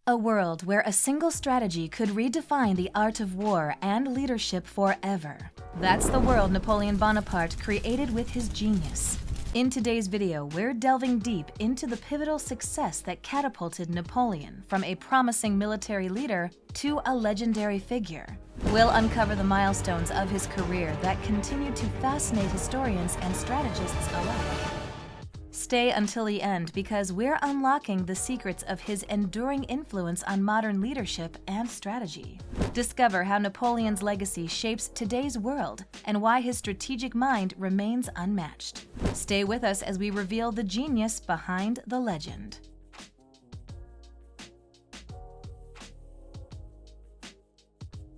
A world where a single strategy could redefine the art of war and leadership forever. That's the world Napoleon Bonaparte created with his genius. In today's video, we're delving deep into the pivotal success that catapulted Napoleon from a promising military leader to a legendary figure. We'll uncover the milestones of his career that continue to fascinate historians and strategists alike. Stay until the end because we're unlocking the secrets of his enduring influence on modern leadership and strategy. Discover how Napoleon's legacy shapes today's world and why his strategic mind remains unmatched. Stay with us as we reveal the genius behind the legend.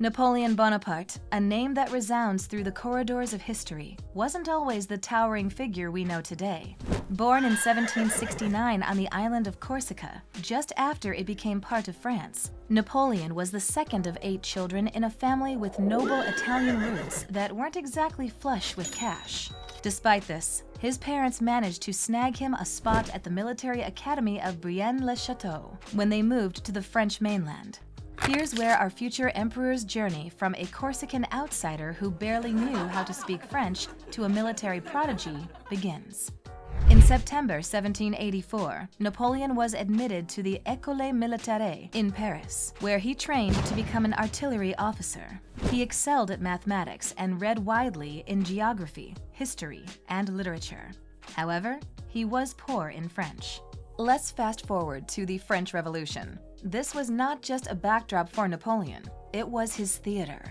Napoleon Bonaparte, a name that resounds through the corridors of history, wasn't always the towering figure we know today. Born in 1769 on the island of Corsica, just after it became part of France, Napoleon was the second of 8 children in a family with noble Italian roots that weren't exactly flush with cash. Despite this, his parents managed to snag him a spot at the military academy of Brienne-le-Château when they moved to the French mainland. Here's where our future emperor's journey from a Corsican outsider who barely knew how to speak French to a military prodigy begins. In September 1784, Napoleon was admitted to the École Militaire in Paris, where he trained to become an artillery officer. He excelled at mathematics and read widely in geography, history, and literature. However, he was poor in French. Let's fast forward to the French Revolution. This was not just a backdrop for Napoleon, it was his theater.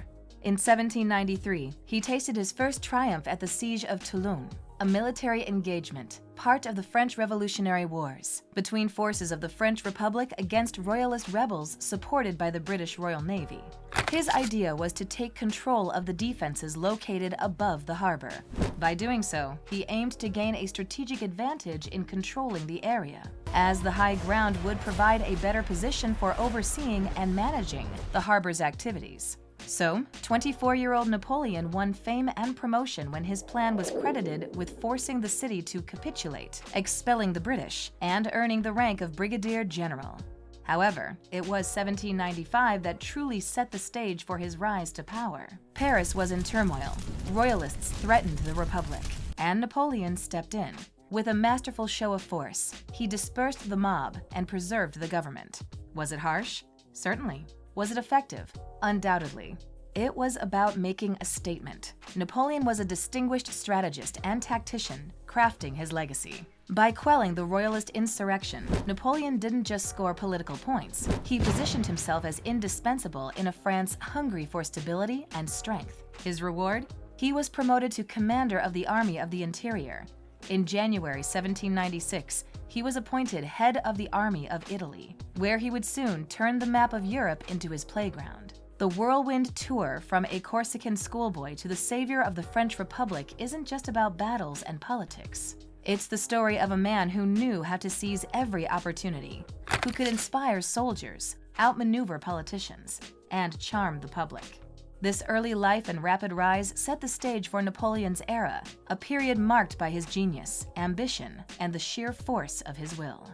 In 1793, he tasted his first triumph at the Siege of Toulon, a military engagement, part of the French Revolutionary Wars, between forces of the French Republic against royalist rebels supported by the British Royal Navy. His idea was to take control of the defenses located above the harbor. By doing so, he aimed to gain a strategic advantage in controlling the area, as the high ground would provide a better position for overseeing and managing the harbor's activities. So, 24-year-old Napoleon won fame and promotion when his plan was credited with forcing the city to capitulate, expelling the British, and earning the rank of brigadier general. However, it was 1795 that truly set the stage for his rise to power. Paris was in turmoil, royalists threatened the Republic, and Napoleon stepped in. With a masterful show of force, he dispersed the mob and preserved the government. Was it harsh? Certainly. Was it effective? Undoubtedly. It was about making a statement. Napoleon was a distinguished strategist and tactician, crafting his legacy. By quelling the royalist insurrection, Napoleon didn't just score political points. He positioned himself as indispensable in a France hungry for stability and strength. His reward? He was promoted to commander of the Army of the Interior. In January 1796, he was appointed head of the Army of Italy, where he would soon turn the map of Europe into his playground. The whirlwind tour from a Corsican schoolboy to the savior of the French Republic isn't just about battles and politics. It's the story of a man who knew how to seize every opportunity, who could inspire soldiers, outmaneuver politicians, and charm the public. This early life and rapid rise set the stage for Napoleon's era, a period marked by his genius, ambition, and the sheer force of his will.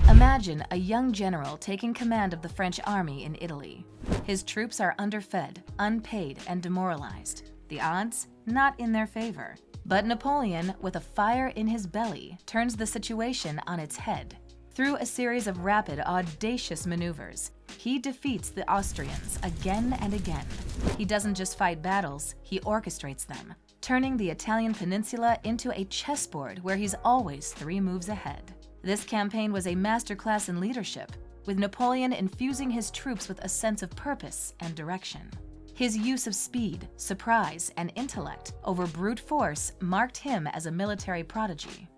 Imagine a young general taking command of the French army in Italy. His troops are underfed, unpaid, and demoralized. The odds? Not in their favor. But Napoleon, with a fire in his belly, turns the situation on its head. Through a series of rapid, audacious maneuvers, he defeats the Austrians again and again. He doesn't just fight battles, he orchestrates them, turning the Italian peninsula into a chessboard where he's always 3 moves ahead. This campaign was a masterclass in leadership, with Napoleon infusing his troops with a sense of purpose and direction. His use of speed, surprise, and intellect over brute force marked him as a military prodigy.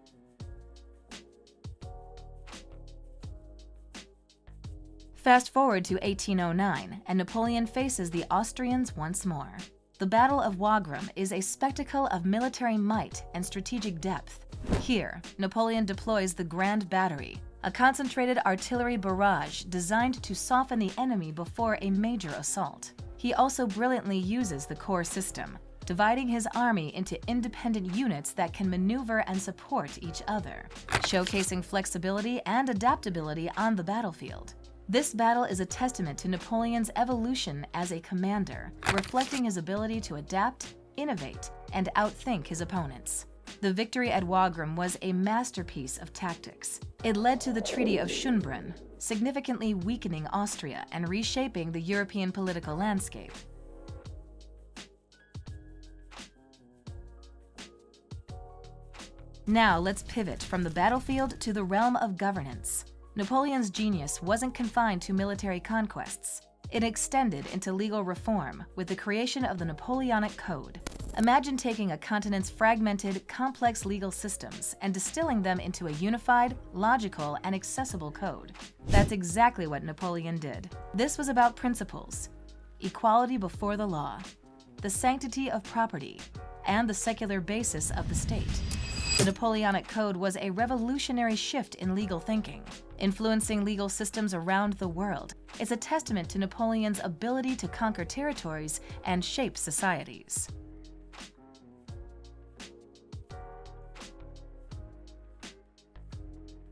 Fast forward to 1809, and Napoleon faces the Austrians once more. The Battle of Wagram is a spectacle of military might and strategic depth. Here, Napoleon deploys the Grand Battery, a concentrated artillery barrage designed to soften the enemy before a major assault. He also brilliantly uses the core system, dividing his army into independent units that can maneuver and support each other, showcasing flexibility and adaptability on the battlefield. This battle is a testament to Napoleon's evolution as a commander, reflecting his ability to adapt, innovate, and outthink his opponents. The victory at Wagram was a masterpiece of tactics. It led to the Treaty of Schönbrunn, significantly weakening Austria and reshaping the European political landscape. Now let's pivot from the battlefield to the realm of governance. Napoleon's genius wasn't confined to military conquests. It extended into legal reform with the creation of the Napoleonic Code. Imagine taking a continent's fragmented, complex legal systems and distilling them into a unified, logical, and accessible code. That's exactly what Napoleon did. This was about principles: equality before the law, the sanctity of property, and the secular basis of the state. The Napoleonic Code was a revolutionary shift in legal thinking, influencing legal systems around the world. It's a testament to Napoleon's ability to conquer territories and shape societies.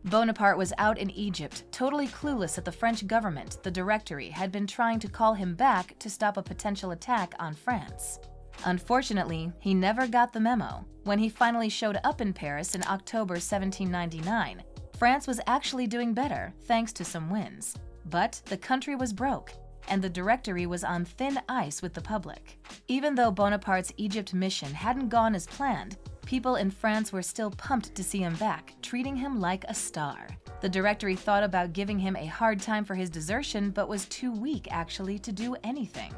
Bonaparte was out in Egypt, totally clueless that the French government, the Directory, had been trying to call him back to stop a potential attack on France. Unfortunately, he never got the memo. When he finally showed up in Paris in October 1799, France was actually doing better, thanks to some wins. But the country was broke, and the Directory was on thin ice with the public. Even though Bonaparte's Egypt mission hadn't gone as planned, people in France were still pumped to see him back, treating him like a star. The Directory thought about giving him a hard time for his desertion, but was too weak, actually, to do anything.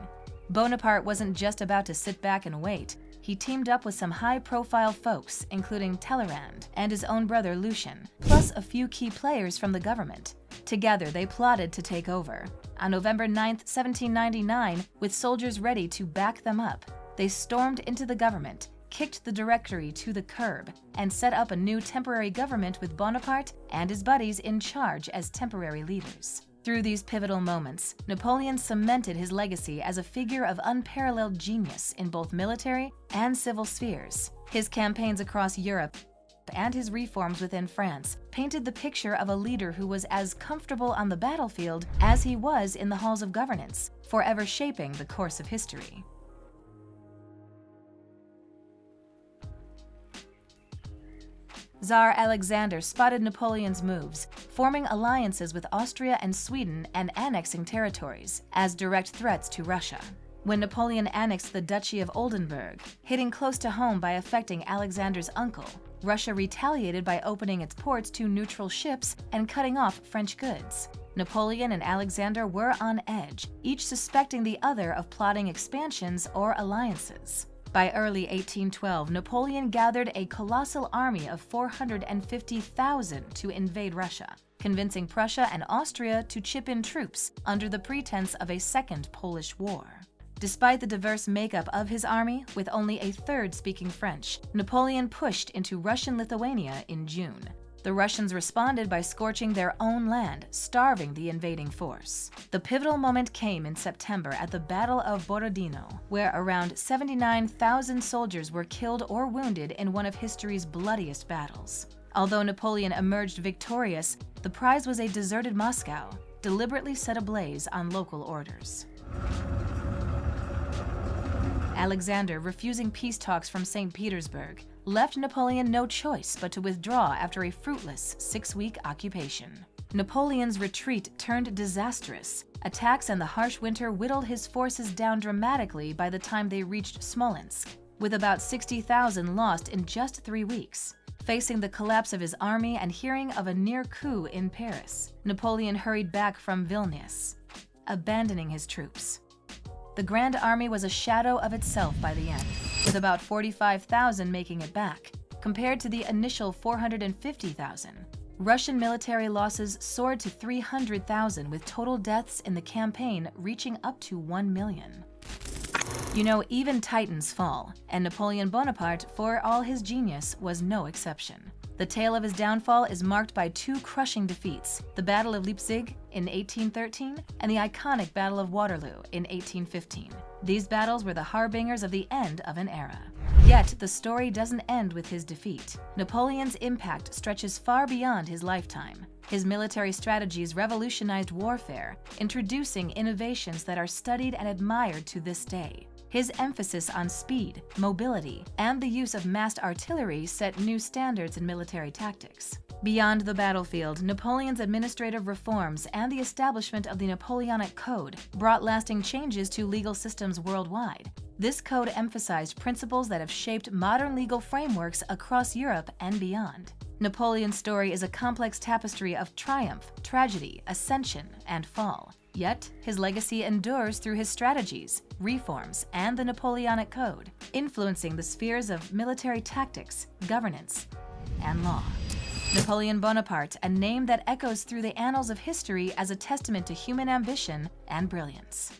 Bonaparte wasn't just about to sit back and wait. He teamed up with some high-profile folks, including Tyrant and his own brother Lucien, plus a few key players from the government. Together, they plotted to take over. On November 9, 1799, with soldiers ready to back them up, they stormed into the government, kicked the Directory to the curb, and set up a new temporary government with Bonaparte and his buddies in charge as temporary leaders. Through these pivotal moments, Napoleon cemented his legacy as a figure of unparalleled genius in both military and civil spheres. His campaigns across Europe and his reforms within France painted the picture of a leader who was as comfortable on the battlefield as he was in the halls of governance, forever shaping the course of history. Tsar Alexander spotted Napoleon's moves, forming alliances with Austria and Sweden and annexing territories as direct threats to Russia. When Napoleon annexed the Duchy of Oldenburg, hitting close to home by affecting Alexander's uncle, Russia retaliated by opening its ports to neutral ships and cutting off French goods. Napoleon and Alexander were on edge, each suspecting the other of plotting expansions or alliances. By early 1812, Napoleon gathered a colossal army of 450,000 to invade Russia, convincing Prussia and Austria to chip in troops under the pretense of a second Polish War. Despite the diverse makeup of his army, with only a third speaking French, Napoleon pushed into Russian Lithuania in June. The Russians responded by scorching their own land, starving the invading force. The pivotal moment came in September at the Battle of Borodino, where around 79,000 soldiers were killed or wounded in one of history's bloodiest battles. Although Napoleon emerged victorious, the prize was a deserted Moscow, deliberately set ablaze on local orders. Alexander, refusing peace talks from St. Petersburg, left Napoleon no choice but to withdraw after a fruitless 6-week occupation. Napoleon's retreat turned disastrous. Attacks and the harsh winter whittled his forces down dramatically by the time they reached Smolensk, with about 60,000 lost in just 3 weeks. Facing the collapse of his army and hearing of a near coup in Paris, Napoleon hurried back from Vilnius, abandoning his troops. The Grand Army was a shadow of itself by the end, with about 45,000 making it back, compared to the initial 450,000. Russian military losses soared to 300,000, with total deaths in the campaign reaching up to 1 million. You know, even titans fall, and Napoleon Bonaparte, for all his genius, was no exception. The tale of his downfall is marked by 2 crushing defeats, the Battle of Leipzig in 1813 and the iconic Battle of Waterloo in 1815. These battles were the harbingers of the end of an era. Yet, the story doesn't end with his defeat. Napoleon's impact stretches far beyond his lifetime. His military strategies revolutionized warfare, introducing innovations that are studied and admired to this day. His emphasis on speed, mobility, and the use of massed artillery set new standards in military tactics. Beyond the battlefield, Napoleon's administrative reforms and the establishment of the Napoleonic Code brought lasting changes to legal systems worldwide. This code emphasized principles that have shaped modern legal frameworks across Europe and beyond. Napoleon's story is a complex tapestry of triumph, tragedy, ascension, and fall. Yet, his legacy endures through his strategies, reforms, and the Napoleonic Code, influencing the spheres of military tactics, governance, and law. Napoleon Bonaparte, a name that echoes through the annals of history as a testament to human ambition and brilliance.